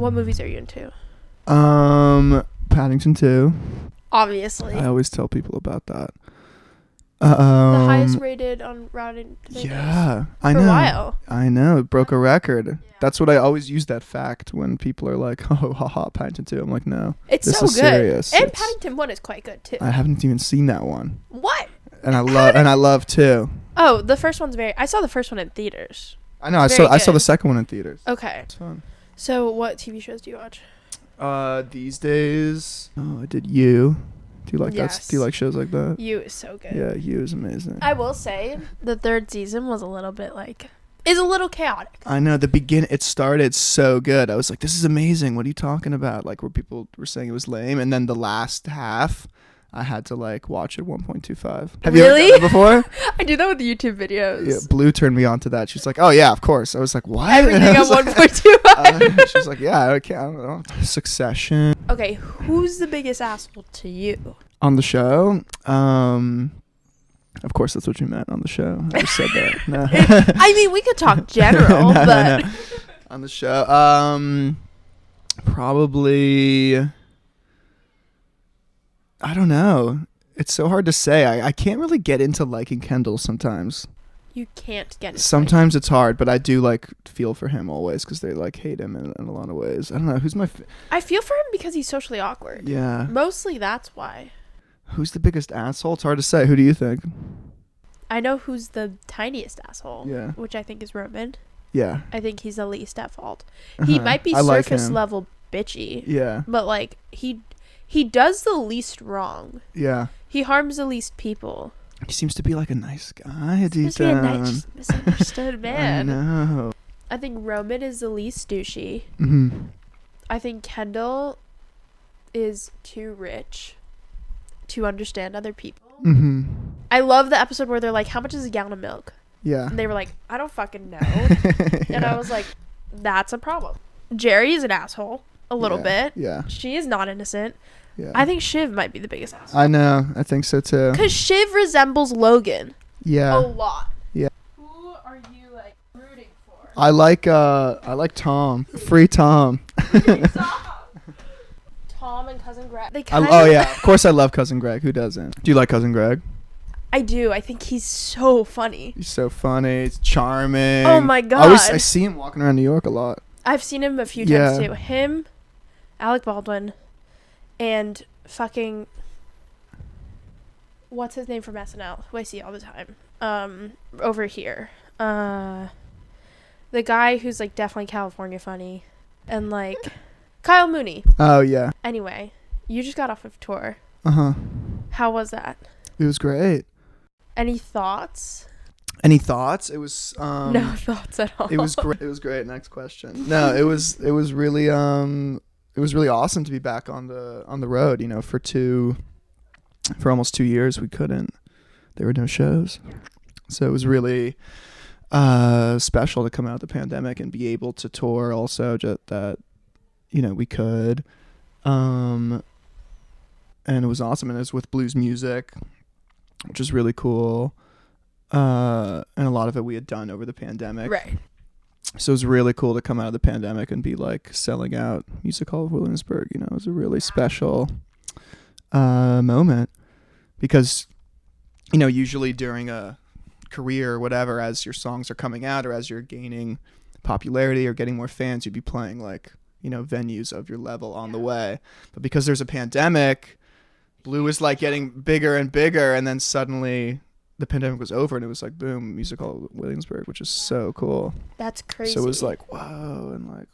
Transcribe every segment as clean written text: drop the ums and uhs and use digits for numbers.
What movies are you into? Paddington 2. Obviously. I always tell people about that. The highest rated on Rotten Tomatoes. Yeah, I know. For a while. I know. It broke a record. Yeah. That's what I always use that fact when people are like, "Oh, haha, Paddington 2." I'm like, "No, it's this so is good." Serious. And Paddington 1 is quite good too. I haven't even seen that one. What? And I love 2. Oh, the first one's I saw the first one in theaters. I know. I saw the second one in theaters. Okay. It's fun. So, what TV shows do you watch? These days, I did You. Do you like that? Do you like shows like that? You is so good. Yeah, You is amazing. I will say the third season was a little bit is a little chaotic. I know. It started so good. I was like, this is amazing. What are you talking about? Like, where people were saying it was lame. And then the last half, I had to watch it 1.25. Have you really? heard that before? I do that with YouTube videos. Yeah, Blue turned me on to that. She's like, oh yeah, of course. I was like, what? Everything at 1.25. She's like, yeah, I don't know. Succession. Okay, who's the biggest asshole to you? On the show? Of course, that's what you meant on the show. I just said that. No. I mean, we could talk general, but... No. On the show? Probably... I don't know. It's so hard to say. I can't really get into liking Kendall sometimes. You can't get into sometimes it's hard, but I do feel for him always because they hate him in a lot of ways. I don't know. Who's my... I feel for him because he's socially awkward. Yeah. Mostly that's why. Who's the biggest asshole? It's hard to say. Who do you think? I know who's the tiniest asshole. Yeah. Which I think is Roman. Yeah. I think he's the least at fault. He might be surface level bitchy. Yeah. But he does the least wrong. Yeah. He harms the least people. He seems to be a nice guy. He's to be a nice, misunderstood man. I know. I think Roman is the least douchey. Mm-hmm. I think Kendall is too rich to understand other people. Mm-hmm. I love the episode where they're like, how much is a gallon of milk? Yeah. And they were like, I don't fucking know. Yeah. And I was like, that's a problem. Jerry is an asshole. A little bit. Yeah. She is not innocent. Yeah. I think Shiv might be the biggest asshole. I know. I think so too. Because Shiv resembles Logan. Yeah. A lot. Yeah. Who are you rooting for? I like Tom. Free Tom. Tom and Cousin Greg. Yeah. Of course I love Cousin Greg. Who doesn't? Do you like Cousin Greg? I do. I think he's so funny. He's so funny. He's charming. Oh my god. I see him walking around New York a lot. I've seen him a few times too. Him, Alec Baldwin, and fucking what's his name from SNL, who I see all the time. Over here. The guy who's definitely California funny. And Kyle Mooney. Oh yeah. Anyway, you just got off of tour. Uh-huh. How was that? It was great. Any thoughts? Any thoughts? It was no thoughts at all. It was great. It was great. Next question. No, it was really awesome to be back on the road, for almost 2 years we couldn't. There were no shows. So it was really special to come out of the pandemic and be able to tour also just that we could. And it was awesome, and it was with blues music, which is really cool. And a lot of it we had done over the pandemic. Right. So it was really cool to come out of the pandemic and be selling out Music Hall of Williamsburg. It was a really special moment because, usually during a career or whatever, as your songs are coming out or as you're gaining popularity or getting more fans, you'd be playing venues of your level on the way. But because there's a pandemic, Blue was getting bigger and bigger, and then suddenly the pandemic was over and it was boom, Music Hall of Williamsburg, which is so cool. That's crazy. So it was whoa, and it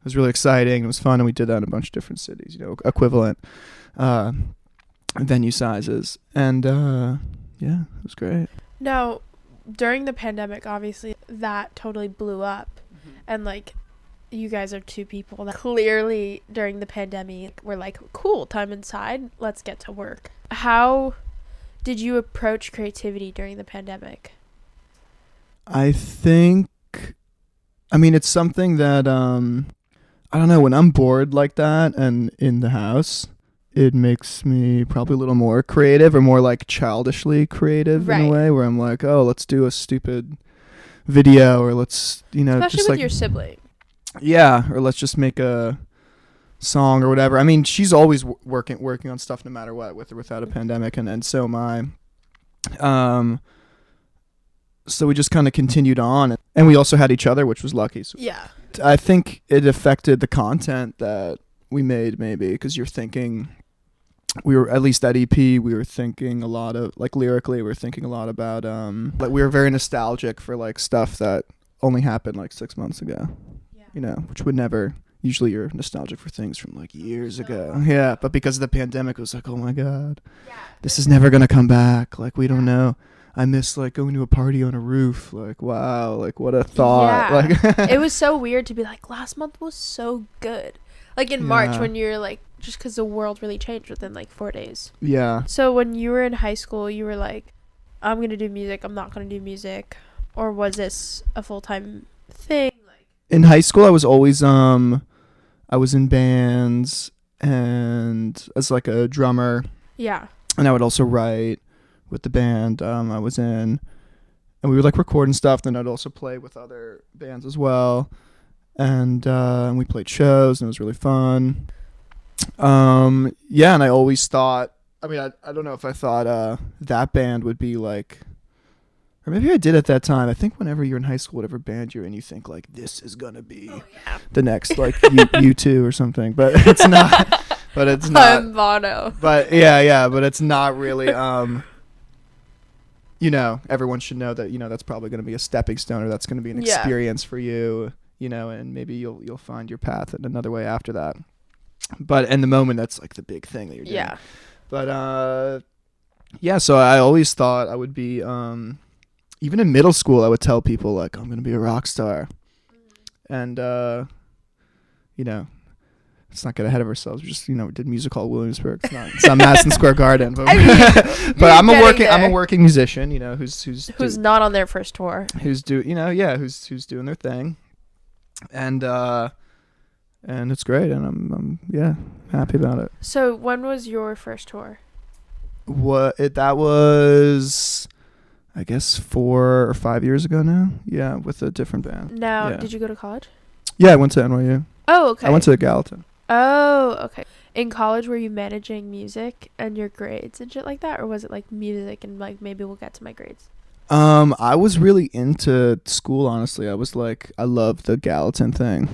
was really exciting. It was fun, and we did that in a bunch of different cities, equivalent venue sizes, and yeah, it was great. Now, during the pandemic, obviously that totally blew up, and you guys are two people that clearly during the pandemic were cool, time inside, let's get to work. How did you approach creativity during the pandemic? I think, it's something that, I don't know, when I'm bored like that and in the house, it makes me probably a little more creative or more childishly creative in a way where I'm oh, let's do a stupid video or let's, especially just with your sibling. yeah, or let's just make a song or whatever. I mean, she's always working on stuff no matter what, with or without a pandemic, and so am I. So we just kind of continued on, and we also had each other, which was lucky. So Yeah. I think it affected the content that we made, maybe, because you're thinking, we were, at least that EP, we were thinking a lot of, like, lyrically, we were thinking a lot about, like, we were very nostalgic for, like, stuff that only happened, like, 6 months ago, you know, which would never, usually you're nostalgic for things from, like, years ago. Yeah, but because of the pandemic, it was like, oh my God, this is never going to come back. Like, we don't know. I miss, like, going to a party on a roof. Like, wow, like, what a thought. Yeah. Like, It was so weird to be like, last month was so good. Like in March, when you're like, just because the world really changed within like 4 days. Yeah. So when you were in high school, you were like, I'm going to do music, I'm not going to do music. Or was this a full-time thing? In high school, I was always, I was in bands and as like a drummer. Yeah. And I would also write with the band I was in, and we would like record and stuff. Then I'd also play with other bands as well, and we played shows, and it was really fun. Yeah, and I always thought, I mean, I don't know if I thought that band would be like, or maybe I did at that time. I think whenever you're in high school, whatever band you're in, you think like, this is gonna be the next like U2 or something, but it's not. But it's not. Bono. But yeah, but it's not really. You know, everyone should know that, you know, that's probably going to be a stepping stone, or that's going to be an experience for you, you know, and maybe you'll find your path in another way after that. But in the moment, that's like the big thing that you're doing. Yeah. But yeah, so I always thought I would be, even in middle school, I would tell people like, I'm going to be a rock star. And, you know, let's not get ahead of ourselves. We just, you know, we did Music Hall Williamsburg. It's not Madison Square Garden, but, but I'm a working musician, you know, who's not on their first tour. Who's doing their thing, and it's great, and I'm happy about it. So when was your first tour? That was, I guess, 4 or 5 years ago now. Yeah, with a different band. Now, Did you go to college? Yeah, I went to NYU. Oh, okay. I went to Gallatin. Oh, okay. In college, were you managing music and your grades and shit like that? Or was it like music and like, maybe we'll get to my grades? I was really into school, honestly. I was like, I love the Gallatin thing.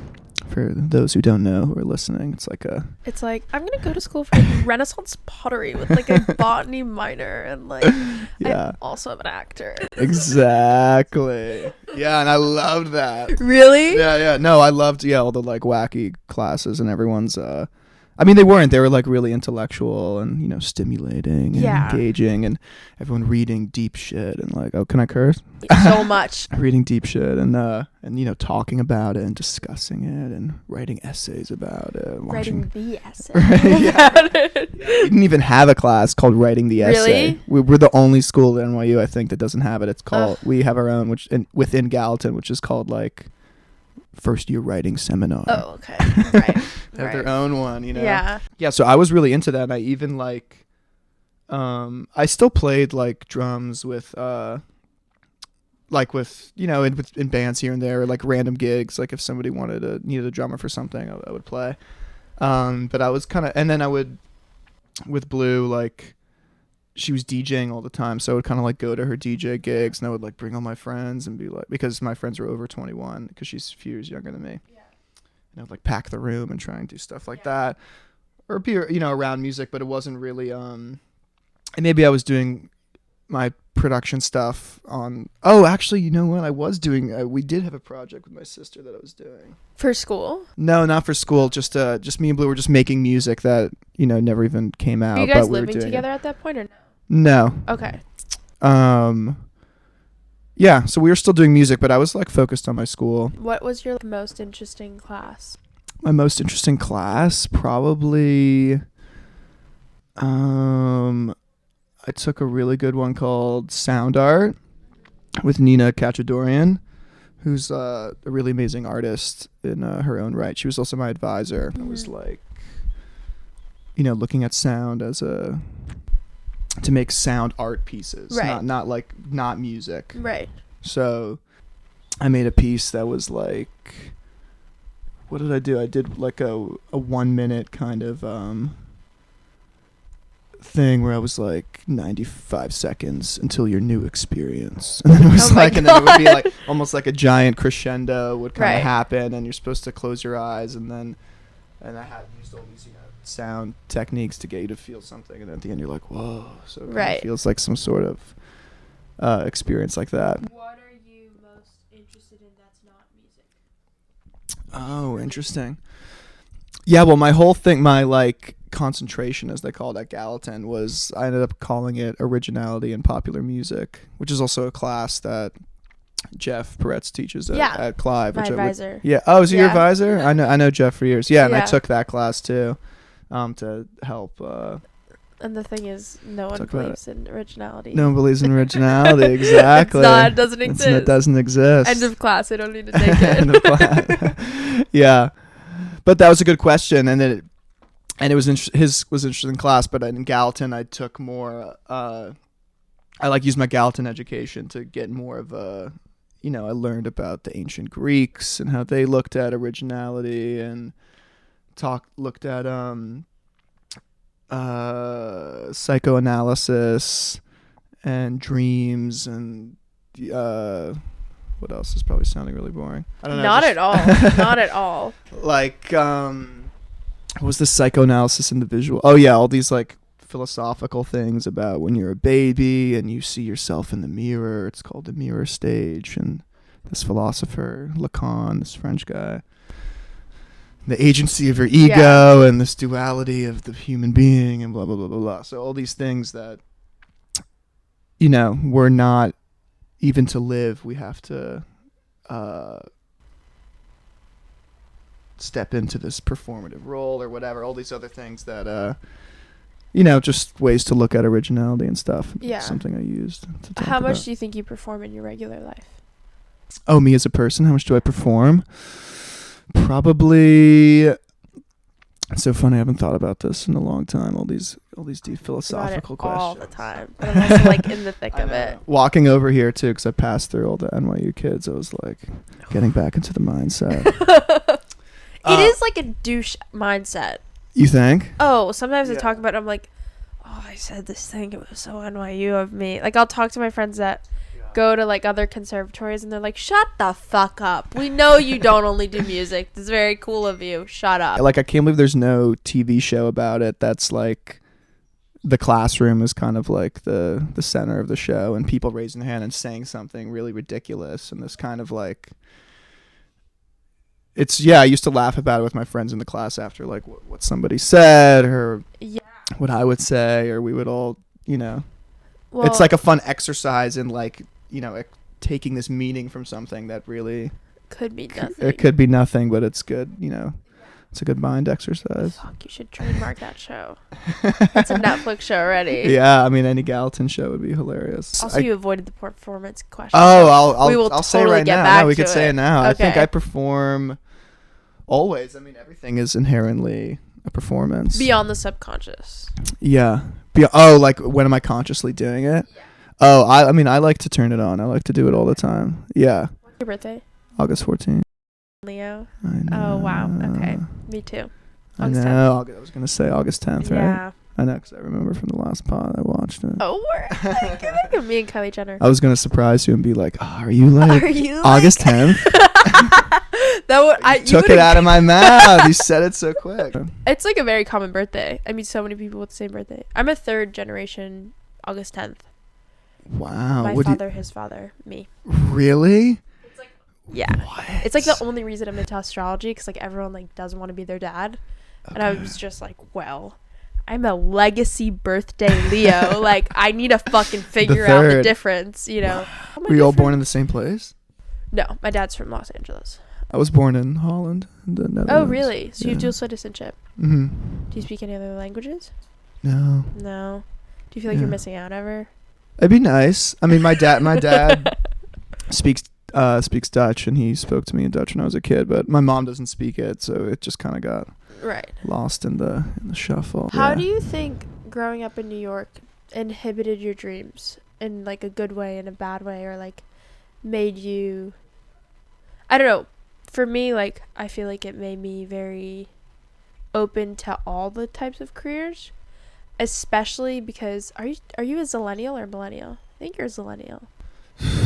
For those who don't know who are listening, it's like I'm gonna go to school for Renaissance pottery with like a botany minor, and like I also am an actor. Exactly. Yeah, and I loved that. Really? Yeah. No, I loved all the like wacky classes, and everyone's I mean, they were like really intellectual and, you know, stimulating and engaging, and everyone reading deep shit and like, oh, can I curse? So much. Reading deep shit and you know, talking about it and discussing it and writing essays about it. Writing the essay. About it. We didn't even have a class called Writing the Essay. Really? We're the only school at NYU, I think, that doesn't have it. It's called, we have our own, within Gallatin, which is called like First Year Writing Seminar. Oh, okay. Right. They have their own one, you know? Yeah. So I was really into that, and I even like, I still played like drums with, you know, in bands here and there, or like random gigs, like if somebody needed a drummer for something, I would play. But I was kind of, and then I would, with Blue, like, she was DJing all the time, so I would kind of like go to her DJ gigs, and I would like bring all my friends and be like, because my friends were over 21, because she's a few years younger than me, and I would like pack the room and try and do stuff like that, or be, you know, around music. But it wasn't really and maybe I was doing my production stuff on, actually, you know what, I was doing, we did have a project with my sister that I was doing for school. No, not for school, just me and Blue were just making music that, you know, never even came out. Were you guys but living together at that point, or no? No. Okay. Yeah, so we were still doing music, but I was like focused on my school. What was your most interesting class? My most interesting class, probably, I took a really good one called Sound Art with Nina Kachadorian, who's a really amazing artist in her own right. She was also my advisor. I was like, you know, looking at sound as to make sound art pieces, right? Not music, right? So I made a piece that was like, what did I do? I did like a 1 minute kind of thing where I was like 95 seconds until your new experience, and then it was and then it would be like almost like a giant crescendo would kind of happen, and you're supposed to close your eyes, and I had used all these sound techniques to get you to feel something, and at the end you're like, whoa. So it kind of feels like some sort of experience like that. What are you most interested in that's not music? Oh, interesting. Yeah, well, my whole thing, my like concentration, as they call it at Gallatin, was I ended up calling it originality in popular music, which is also a class that Jeff Peretz teaches at Clive. My advisor. Oh, is he your advisor? I know Jeff for years. Yeah, and I took that class too, to help. And the thing is, no one believes in originality. No one believes in originality. Exactly. It doesn't exist. It doesn't exist. End of class. I don't need to take it. End of class. Yeah, but that was a good question, and it was his was interesting class. But in Gallatin, I took more. I used my Gallatin education to get more of a. I learned about the ancient Greeks and how they looked at originality, and looked at psychoanalysis and dreams, and what else is probably sounding really boring? I don't know. Not at all. Not at all. Like what was the psychoanalysis and the visual? Oh yeah, all these like philosophical things about when you're a baby and you see yourself in the mirror. It's called the mirror stage, and this philosopher Lacan, this French guy, the agency of your ego and this duality of the human being, and blah blah blah blah blah. So all these things that we're not even to live, we have to step into this performative role or whatever. All these other things that just ways to look at originality and stuff. Yeah. Something I used to talk How much about. do you think you perform in your regular life? Oh, me as a person, how much do I perform? Probably. It's so funny. I haven't thought about this in a long time. All these deep philosophical questions. All the time. But I'm also like in the thick of it. Walking over here too, because I passed through all the NYU kids. I was like getting back into the mindset. It is like a douche mindset. You think? Oh, sometimes I talk about it, I'm like, oh, I said this thing. It was so NYU of me. Like, I'll talk to my friends that go to, like, other conservatories, and they're like, shut the fuck up. We know you don't only do music. This is very cool of you. Shut up. Like, I can't believe there's no TV show about it that's, like, the classroom is kind of, like, the center of the show, and people raising their hand and saying something really ridiculous, and this kind of, like... I used to laugh about it with my friends in the class after, like, what somebody said, or what I would say, or we would all, well, it's like a fun exercise in, like, taking this meaning from something that really could be nothing. It could be nothing, but it's good, it's a good mind exercise. Fuck, you should trademark that show. It's a Netflix show already. Yeah, I mean, any Gallatin show would be hilarious. Also, you avoided the performance question. Oh, I'll totally say it right now. No, we could say it now. Okay. I think I perform always. I mean, everything is inherently a performance. Beyond the subconscious. Yeah. Like, when am I consciously doing it? Yeah. Oh, I mean, I like to turn it on. I like to do it all the time. Yeah. What's your birthday? August 14th. Leo. I know. Oh, wow. Okay. Me too. August 10th. I was going to say August 10th, right? Yeah. I know, because I remember from the last pod I watched it. Oh, we're me and Kylie Jenner. I was going to surprise you and be like, are you like August 10th? Took it out of my mouth. You said it so quick. It's like a very common birthday. I mean, so many people with the same birthday. I'm a third generation August 10th. Wow. My father, his father, me. Really? It's like, yeah. What? It's like the only reason I'm into astrology, because like everyone like doesn't want to be their dad. Okay. And I was just like, well, I'm a legacy birthday Leo. Like, I need to fucking figure out the difference, Were you all born in the same place? No, my dad's from Los Angeles. I was born in Holland, in the Netherlands. Oh, really? So you have dual citizenship? Mm-hmm. Do you speak any other languages? No. Do you feel like you're missing out ever? It'd be nice. I mean, my dad speaks Dutch, and he spoke to me in Dutch when I was a kid, but my mom doesn't speak it, so it just kind of got lost in the shuffle. How do you think growing up in New York inhibited your dreams in like a good way, in a bad way, or like made you, I don't know, for me, like, I feel like it made me very open to all the types of careers, especially because are you a zillennial or millennial? I think you're a zillennial.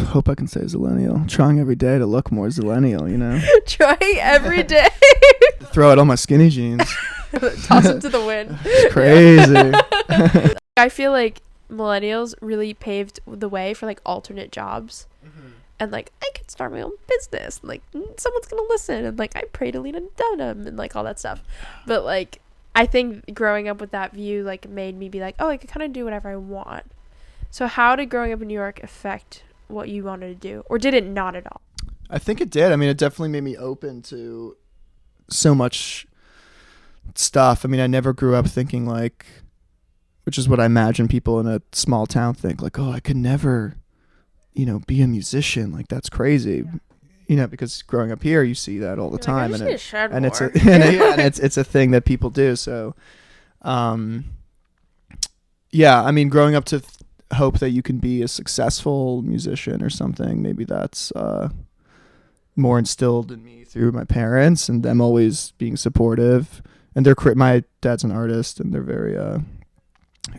Hope I can say zillennial. Trying every day to look more zillennial, you know. Trying every day. Throw out all my skinny jeans. Toss them to the wind. It's crazy. I feel like millennials really paved the way for like alternate jobs. And like, I could start my own business, like someone's gonna listen, and like I pray to Lena Dunham and like all that stuff. But like, I think growing up with that view like made me be like, oh, I could kind of do whatever I want. So how did growing up in New York affect what you wanted to do, or did it not at all? I think it did. I mean, it definitely made me open to so much stuff. I mean, I never grew up thinking like, which is what I imagine people in a small town think, like, oh, I could never, you know, be a musician. Like, that's crazy. You know, because growing up here, you see that all the time, and it's a thing that people do. So, yeah, I mean, growing up to hope that you can be a successful musician or something, maybe that's more instilled in me through my parents and them always being supportive. And my dad's an artist, and they're very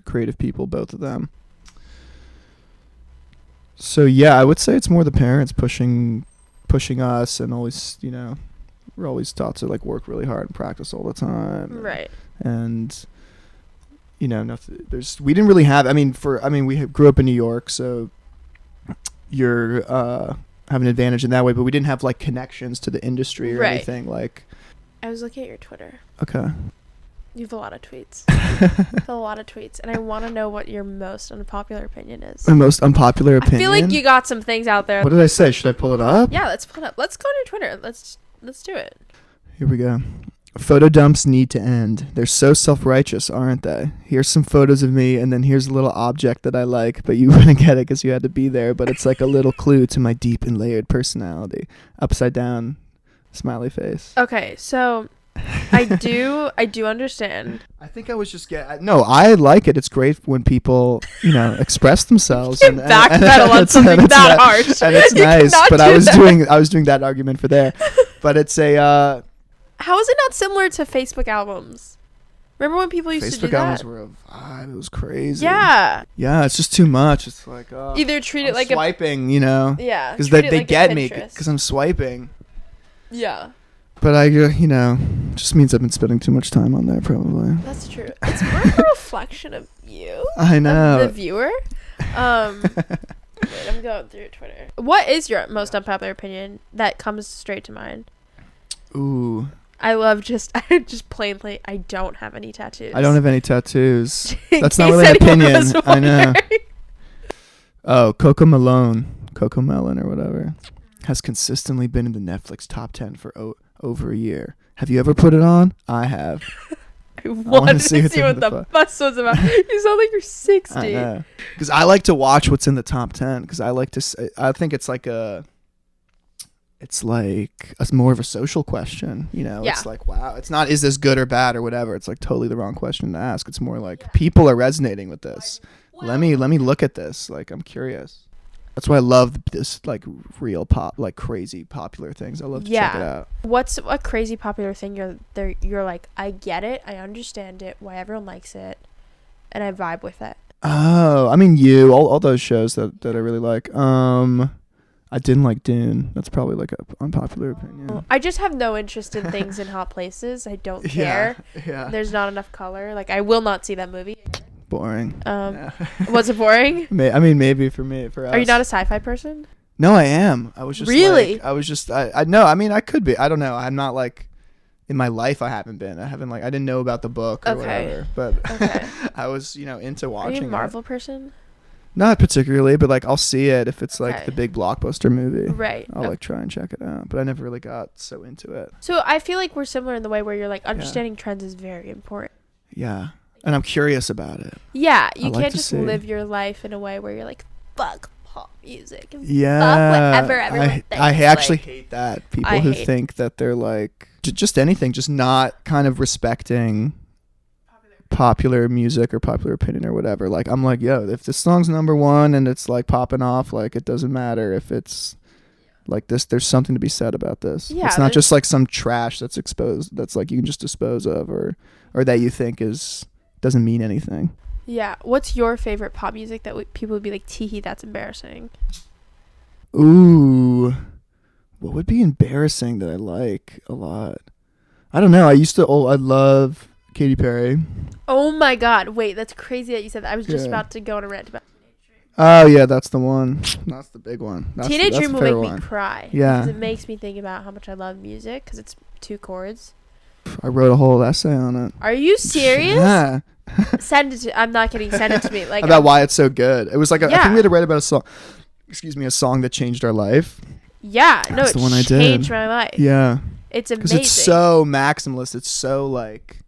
creative people, both of them. So yeah, I would say it's more the parents pushing us, and always, you know, we're always taught to like work really hard and practice all the time. Right. And you know, we didn't really have. We grew up in New York, so you're have an advantage in that way. But we didn't have like connections to the industry or anything. Like, I was looking at your Twitter. Okay. You have a lot of tweets. And I want to know what your most unpopular opinion is. My most unpopular opinion? I feel like you got some things out there. What did I say? Should I pull it up? Yeah, let's pull it up. Let's go to your Twitter. Let's do it. Here we go. Photo dumps need to end. They're so self-righteous, aren't they? Here's some photos of me, and then here's a little object that I like, but you wouldn't get it because you had to be there. But it's like a little clue to my deep and layered personality. Upside down, smiley face. Okay, so I do understand. I think I was just I like it. It's great when people, you know, express themselves. You backpedal on something that harsh. And it's nice. But I was doing that argument for there. But it's a. How is it not similar to Facebook albums? Remember when people used to do that? Facebook albums were a vibe. It was crazy. Yeah. Yeah, it's just too much. It's like either treat it like swiping, you know. Yeah. Because they get me because I'm swiping. Yeah. But I, you know, just means I've been spending too much time on there, probably. That's true. It's more of a reflection of you. I know. Of the viewer. Wait, I'm going through Twitter. What is your most unpopular opinion that comes straight to mind? Ooh. I plainly, I don't have any tattoos. I don't have any tattoos. That's not really an opinion. I know. Oh, Coco Melon or whatever, has consistently been in the Netflix top 10 for over a year. Have you ever put it on? I have. I want to see what the fuss was about. You sound like you're 60. I know. Because I like to watch what's in the top 10. Because I think it's like it's more of a social question, you know. Yeah. It's like, wow, it's not is this good or bad or whatever. It's like totally the wrong question to ask. It's more like people are resonating with this. Let me look at this. Like, I'm curious. That's why I love this like real pop, like crazy popular things. I love to check it out. What's a crazy popular thing you're like, I get it, I understand it, why everyone likes it, and I vibe with it. Oh, I mean, all those shows that I really like. I didn't like Dune. That's probably like an unpopular opinion. I just have no interest in things in hot places. I don't care. Yeah. There's not enough color. Like, I will not see that movie. Boring. Was it boring? I mean, maybe for us. Are you not a sci-fi person? No, I am. I was just really. I know. I mean, I could be. I don't know. I'm not like. In my life, I haven't been. I didn't know about the book or whatever. But I was, you know, into watching. Are you a Marvel person? Not particularly, but like I'll see it if it's like the big blockbuster movie. Right. I'll like try and check it out, but I never really got so into it. So I feel like we're similar in the way where you're like understanding trends is very important. Yeah. And I'm curious about it. Yeah, you can't just live your life in a way where you're like, fuck pop music. And yeah. Fuck whatever everyone thinks. I actually hate that. People who think that they're like, just anything, just not kind of respecting popular music or popular opinion or whatever. Like, I'm like, yo, if this song's number one and it's like popping off, like it doesn't matter if it's, Like this, there's something to be said about this. Yeah, it's not just like some trash that's exposed, that's like you can just dispose of, or that you think doesn't mean anything. Yeah. What's your favorite pop music that people would be like, teehee, that's embarrassing? Ooh, what would be embarrassing that I like a lot? I don't know. I love Katy Perry. Oh my God. Wait, that's crazy that you said that. I was just about to go on a rant about Oh yeah, that's the one. That's the big one. Teenage Dream will make me cry. Yeah. Because it makes me think about how much I love music, because it's 2 chords. I wrote a whole essay on it. Are you serious? Yeah. Send it to. I'm not kidding. Send it to me. Like about why it's so good. It was like I think we had to write about a song. Excuse me, a song that changed our life. Yeah. That's no, the one I it did. changed my life. Yeah. It's amazing. Because it's so maximalist. It's so like,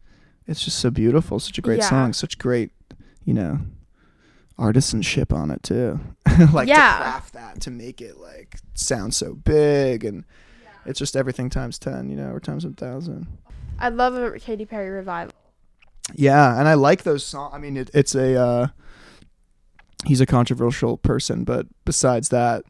it's just so beautiful. Such a great song. Such great, artisanship on it too. Like to craft that, to make it like sound so big, and it's just everything times 10, or times 1,000. I love a Katy Perry revival. Yeah, and I like those songs. I mean, it's he's a controversial person, but besides that,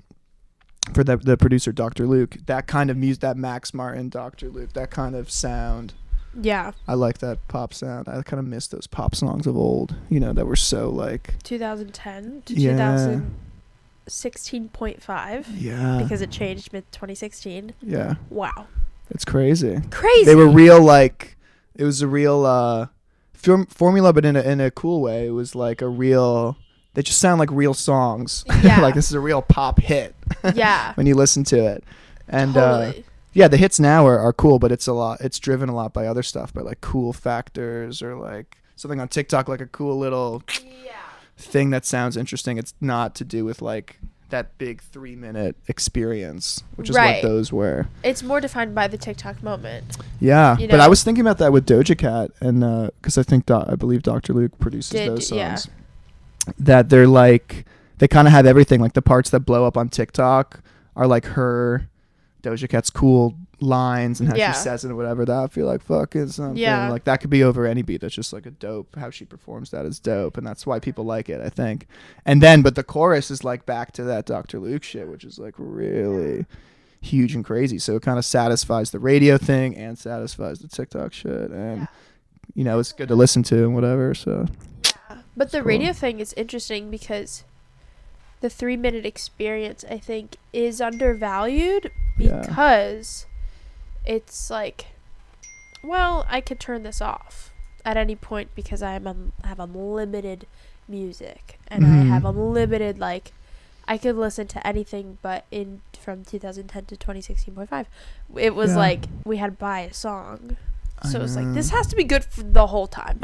for the producer Dr. Luke, that kind of music, that Max Martin, Dr. Luke, that kind of sound. Yeah. I like that pop sound. I kind of miss those pop songs of old, that were so like 2010 to 2016.5. Yeah. Because it changed mid 2016. Yeah. Wow. It's crazy. Crazy. They were real, like, it was a real formula, but in a cool way. It was like a real, they just sound like real songs. Yeah. Like this is a real pop hit. Yeah. When you listen to it. And totally. yeah, the hits now are cool, but it's driven a lot by other stuff, by like cool factors, or like something on TikTok, like a cool little thing that sounds interesting. It's not to do with like that big 3-minute experience, which is what those were. It's more defined by the TikTok moment. Yeah, but I was thinking about that with Doja Cat, and because I believe Dr. Luke produces those songs. That they're like, they kind of have everything. Like the parts that blow up on TikTok are like her, Doja Cat's cool lines and how she says it or whatever. That I feel like fucking something. Yeah. Like that could be over any beat. That's just like a dope. How she performs that is dope, and that's why people like it, I think. And then, but the chorus is like back to that Dr. Luke shit, which is like really huge and crazy. So it kind of satisfies the radio thing and satisfies the TikTok shit, and it's good to listen to and whatever. So. Yeah. But the radio thing is interesting because the 3-minute experience, I think, is undervalued because it's like, well, I could turn this off at any point because I have unlimited music, and I have unlimited, like, I could listen to anything, but from 2010 to 2016.5, it was like we had to buy a song. So it was like, this has to be good for the whole time.